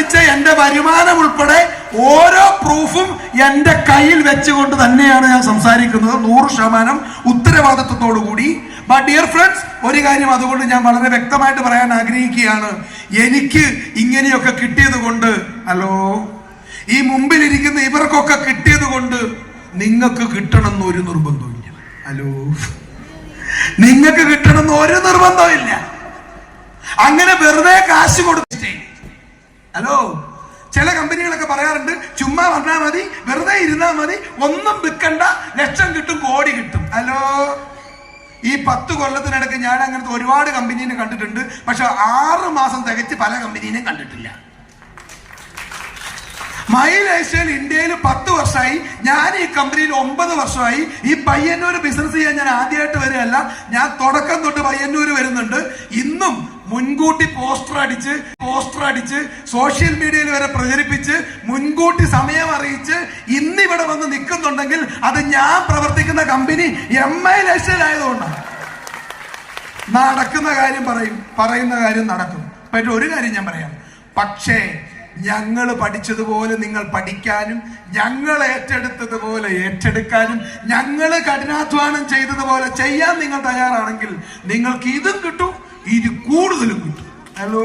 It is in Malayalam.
സമ്പാദിച്ച എന്റെ വരുമാനം ഉൾപ്പെടെ ഓരോ പ്രൂഫും എന്റെ കയ്യിൽ വെച്ചുകൊണ്ട് തന്നെയാണ് ഞാൻ സംസാരിക്കുന്നത്, 100% ഉത്തരവാദിത്വത്തോടു കൂടി. ബട്ട് ഡിയർ ഫ്രണ്ട്സ്, ഒരു കാര്യം അതുകൊണ്ട് ഞാൻ വളരെ വ്യക്തമായിട്ട് പറയാൻ ആഗ്രഹിക്കുകയാണ്. എനിക്ക് ഇങ്ങനെയൊക്കെ കിട്ടിയത് കൊണ്ട്, ഹലോ, ഈ മുമ്പിലിരിക്കുന്ന ഇവർക്കൊക്കെ കിട്ടിയത് കൊണ്ട് നിങ്ങൾക്ക് കിട്ടണമെന്ന് ഒരു നിർബന്ധമില്ല. ഹലോ, നിങ്ങൾക്ക് കിട്ടണമെന്ന് ഒരു നിർബന്ധമില്ല. അങ്ങനെ വെറുതെ കാശ് കൊടുത്തിട്ടേ, ഹലോ, ചില കമ്പനികളൊക്കെ പറയാറുണ്ട് ചുമ്മാ വന്നാൽ മതി, വെറുതെ ഇരുന്നാൽ മതി, ഒന്നും വിൽക്കണ്ട, ലക്ഷം കിട്ടും, കോടി കിട്ടും. ഹലോ, ഈ 10 കൊല്ലത്തിനിടയ്ക്ക് ഞാൻ അങ്ങനത്തെ ഒരുപാട് കമ്പനീനെ കണ്ടിട്ടുണ്ട്. പക്ഷെ 6 മാസം തികച്ച് പല കമ്പനീനെയും കണ്ടിട്ടില്ല. മൈലേഷ്യയിൽ ഇന്ത്യയിൽ 10 വർഷമായി, ഞാൻ ഈ കമ്പനിയിൽ 9 വർഷമായി. ഈ പയ്യന്നൂർ ബിസിനസ് ചെയ്യാൻ ഞാൻ ആദ്യമായിട്ട് വരികയല്ല, ഞാൻ തുടക്കം തൊട്ട് പയ്യന്നൂർ വരുന്നുണ്ട്. ഇന്നും മുൻകൂട്ടി പോസ്റ്റർ അടിച്ച് സോഷ്യൽ മീഡിയയിൽ വരെ പ്രചരിപ്പിച്ച് മുൻകൂട്ടി സമയം അറിയിച്ച് ഇന്നിവിടെ വന്ന് നിൽക്കുന്നുണ്ടെങ്കിൽ അത് ഞാൻ പ്രവർത്തിക്കുന്ന കമ്പനി മൈലേഷ്യയിലായതുകൊണ്ടാണ്. നടക്കുന്ന കാര്യം പറയും, പറയുന്ന കാര്യം നടക്കും. പക്ഷെ ഒരു കാര്യം ഞാൻ പറയാം, പക്ഷേ ഞങ്ങൾ പഠിച്ചതുപോലെ നിങ്ങൾ പഠിക്കാനും, ഞങ്ങൾ ഏറ്റെടുത്തതുപോലെ ഏറ്റെടുക്കാനും, ഞങ്ങൾ കഠിനാധ്വാനം ചെയ്തതുപോലെ ചെയ്യാൻ നിങ്ങൾ തയ്യാറാണെങ്കിൽ നിങ്ങൾക്ക് ഇതും കിട്ടും, ഇത് കൂടുതലും കിട്ടും. ഹലോ.